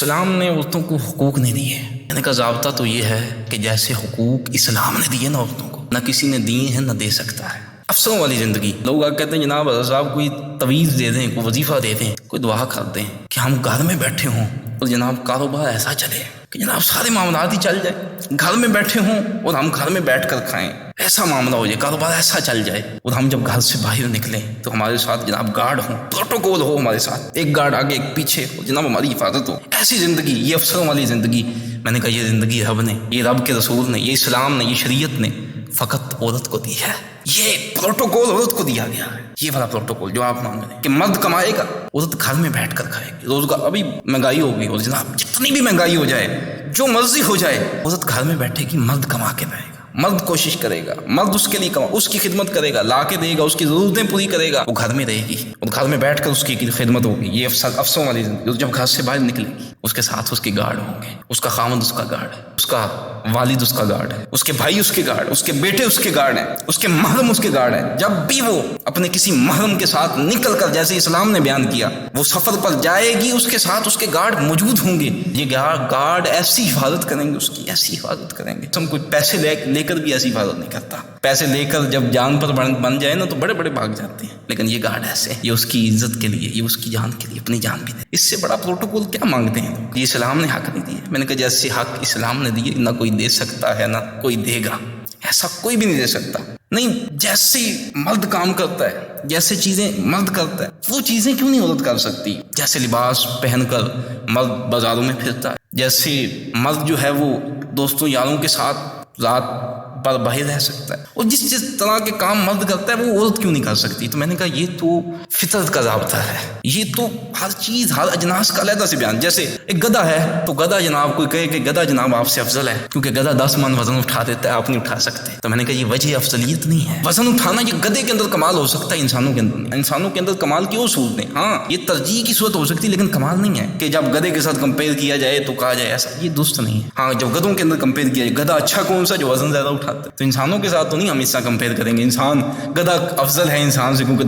اسلام نے عورتوں کو حقوق نہیں دیے. یعنی کا ضابطہ تو یہ ہے کہ جیسے حقوق اسلام نے دیے نا عورتوں کو، نہ کسی نے دیے ہیں نہ دے سکتا ہے. افسروں والی زندگی، لوگ کہتے ہیں جناب صاحب کوئی تویز دے دیں، کوئی وظیفہ دے دیں، کوئی دعا کر دیں کہ ہم گھر میں بیٹھے ہوں اور جناب کاروبار ایسا چلے کہ جناب سارے معاملات ہی چل جائے، گھر میں بیٹھے ہوں اور ہم گھر میں بیٹھ کر کھائیں، ایسا معاملہ ہو جائے، کاروبار ایسا چل جائے، اور ہم جب گھر سے باہر نکلیں تو ہمارے ساتھ جناب گارڈ ہوں، پروٹوکول ہو ہمارے ساتھ، ایک گارڈ آگے ایک پیچھے ہو، جناب ہماری حفاظت ہو. ایسی زندگی، یہ افسروں والی زندگی، میں نے کہا یہ زندگی رب نے، یہ رب کے رسول نے، یہ اسلام نے، یہ شریعت نے فقط عورت کو دی ہے. یہ پروٹوکول عورت کو دیا گیا ہے، یہ والا پروٹوکول جو آپ مانگ رہے ہیں کہ مرد کمائے گا، عورت گھر میں بیٹھ کر کھائے گی. روزگار ابھی مہنگائی ہو گئی، اور جناب جتنی بھی مہنگائی ہو جائے، جو مرضی ہو جائے، عورت گھر میں بیٹھے گی، مرد کما کے رہے گا، مرد کوشش کرے گا، مرد اس کے لیے اس کی خدمت کرے گا، لا کے دے گا، اس کی ضرورتیں پوری کرے گا، وہ گھر میں رہے گی اور گھر میں بیٹھ کر اس کی خدمت ہوگی. یہ افسروں والی زندگی. جب گھر سے باہر نکلے گی، اس کے ساتھ اس کے گارڈ ہوں گے، اس کا خاوند اس کا گارڈ ہے، اس کا والد اس کا گارڈ ہے، اس کے بھائی اس کے گارڈ، اس کے بیٹے اس کے گارڈ ہیں، اس کے محرم اس کے گارڈ ہیں. جب بھی وہ اپنے کسی محرم کے ساتھ نکل کر، جیسے اسلام نے بیان کیا، وہ سفر پر جائے گی، اس کے ساتھ اس کے گارڈ موجود ہوں گے. یہ گارڈ ایسی حفاظت کریں گے، اس کی ایسی حفاظت کریں گے. ہم کوئی پیسے لے کر بھی ایسی حفاظت نہیں کرتا. پیسے لے کر جب جان پر بن جائے نا تو بڑے بڑے بھاگ جاتے ہیں، لیکن یہ گارڈ ایسے، یہ اس کی عزت کے لیے، یہ اس کی جان کے لیے اپنی جان بھی دے. اس سے بڑا پروٹوکول کیا مانگتے ہیں؟ یہ اسلام نے حق نہیں دیے. میں نے کہا جیسے حق اسلام نے دیے، نہ کوئی دے سکتا ہے نہ کوئی دے گا، ایسا کوئی بھی نہیں دے سکتا. نہیں، جیسے مرد کام کرتا ہے، جیسے چیزیں مرد کرتا ہے، وہ چیزیں کیوں نہیں عورت کر سکتی؟ جیسے لباس پہن کر مرد بازاروں میں پھرتا ہے، جیسے مرد جو ہے وہ دوستوں یاروں کے ساتھ رات پر باہر رہ سکتا ہے، اور جس طرح کے کام مرد کرتا ہے وہ عورت کیوں نہیں کر سکتی؟ تو میں نے کہا یہ تو فطرت کا ضابطہ ہے. یہ تو ہر چیز، ہر اجناس کا علیحدہ سے بیان. جیسے ایک گدھا ہے تو گدھا جناب، کوئی کہے کہ گدھا جناب آپ سے افضل ہے کیونکہ گدھا 10 من وزن اٹھا دیتا ہے، آپ نہیں اٹھا سکتے. تو میں نے کہا یہ وجہ افضلیت نہیں ہے. وزن اٹھانا یہ گدھے کے اندر کمال ہو سکتا ہے، انسانوں کے اندر نہیں. انسانوں کے اندر کمال کی اصول نہیں. ہاں یہ ترجیح کی صورت ہو سکتی ہے، لیکن کمال نہیں ہے کہ جب گدھے کے ساتھ کمپیئر کیا جائے تو کہا جائے ایسا. یہ درست نہیں ہے. ہاں جب گدھوں کے اندر کمپیئر کیا جائے، گدھا اچھا کون سا جو وزن زیادہ اٹھاتا ہے، تو انسانوں کے ساتھ تو نہیں ہم اس طرح کمپیئر کریں گے. انسان گدھا افضل ہے انسان سے کیونکہ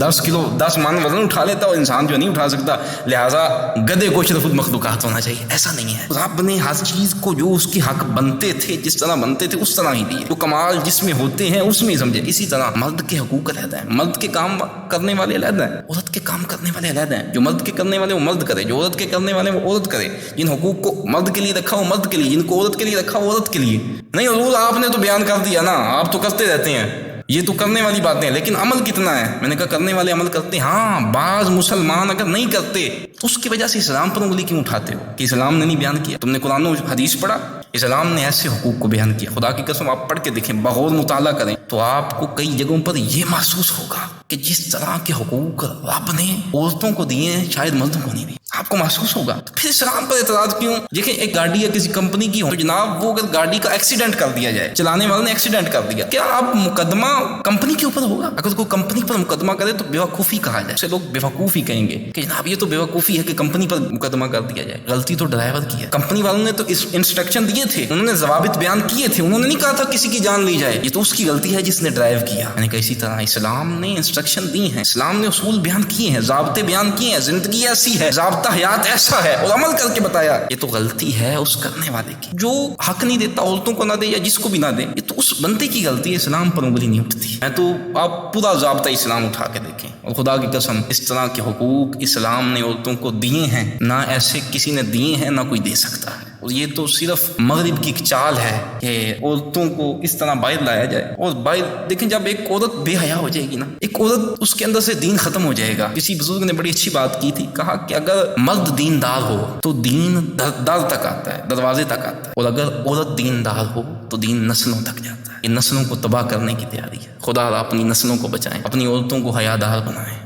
10 من وزن اٹھا لیتا ہے اور انسان جو نہیں اٹھا سکتا، لہٰذا گدھے کو اشرف المخلوقات ہونا چاہیے. ایسا نہیں ہے. رب نے ہر چیز کو جو اس کے حق بنتے تھے، جس طرح بنتے تھے اس طرح ہی دیے. تو کمال جس میں ہوتے ہیں اس میں سمجھے. اسی طرح مرد کے حقوق علیحدہ ہیں، مرد کے کام کرنے والے علیحدہ ہیں، عورت کے کام کرنے والے علیحدہ ہیں. جو مرد کے کرنے والے وہ مرد کرے، جو عورت کے کرنے والے وہ عورت کرے. جن حقوق کو مرد کے لیے رکھا وہ مرد کے لیے، جن کو عورت کے لیے رکھا وہ عورت کے لیے. نہیں حضور آپ نے تو بیان کر دیا نا، آپ تو کرتے رہتے ہیں، یہ تو کرنے والی باتیں ہیں، لیکن عمل کتنا ہے؟ میں نے کہا کرنے والے عمل کرتے ہیں. ہاں بعض مسلمان اگر نہیں کرتے تو اس کی وجہ سے اسلام پر انگلی کیوں اٹھاتے ہو کہ اسلام نے نہیں بیان کیا؟ تم نے قرآن و حدیث پڑھا؟ اسلام نے ایسے حقوق کو بیان کیا. خدا کی قسم آپ پڑھ کے دیکھیں، بغور مطالعہ کریں تو آپ کو کئی جگہوں پر یہ محسوس ہوگا کہ جس طرح کے حقوق رب نے عورتوں کو دیے ہیں شاید مردوں کو نہیں دیے. آپ کو محسوس ہوگا. تو پھر اسلام پر اعتراض کیوں؟ دیکھیں ایک گاڑی یا کسی کمپنی کی ہو تو جناب وہ اگر گاڑی کا ایکسیڈنٹ کر دیا جائے، چلانے والے نے ایکسیڈنٹ کر دیا، کیا آپ مقدمہ کمپنی کے اوپر ہوگا؟ اگر کوئی کمپنی پر مقدمہ کرے تو بیوقوفی کہا جائے. اسے لوگ بیوقوفی کہیں گے کہ جناب یہ تو بیوقوفی ہے کہ کمپنی پر مقدمہ کر دیا جائے. غلطی تو ڈرائیور کی ہے. کمپنی والوں نے تو انسٹرکشن دیے تھے، انہوں نے ضوابط بیان کیے تھے، انہوں نے نہیں کہا تھا کسی کی جان لی جائے. یہ تو اس کی غلطی ہے جس نے ڈرائیو کیا. یعنی کہ اسی طرح اسلام نے انسٹرکشن دی ہیں، اسلام نے اصول بیان کیے ہیں، ضابطے بیان کیے ہیں. زندگی ایسی ہے، ضابطہ حیات ایسا ہے، اور عمل کر کے بتایا. یہ تو غلطی ہے اس کرنے والے کی، جو حق نہیں دیتا، عورتوں کو نہ دے یا جس کو بھی نہ دے، یہ تو اس بندے کی غلطی ہے. اسلام پر انگلی نہیں اٹھتی. میں تو آپ پورا ضابطہ اسلام اٹھا کے دیکھیں، اور خدا کی قسم اس طرح کے حقوق اسلام نے عورتوں کو دیے ہیں، نہ ایسے کسی نے دیے ہیں نہ کوئی دے سکتا ہے. اور یہ تو صرف مغرب کی ایک چال ہے کہ عورتوں کو اس طرح باہر لایا جائے. اور باہر دیکھیں جب ایک عورت بے حیا ہو جائے گی نا، ایک عورت اس کے اندر سے دین ختم ہو جائے گا. کسی بزرگ نے بڑی اچھی بات کی تھی، کہا کہ اگر مرد دیندار ہو تو دین در تک آتا ہے، دروازے تک آتا ہے، اور اگر عورت دیندار ہو تو دین نسلوں تک جاتا ہے. یہ نسلوں کو تباہ کرنے کی تیاری ہے. خدا اپنی نسلوں کو بچائیں، اپنی عورتوں کو حیادار بنائیں.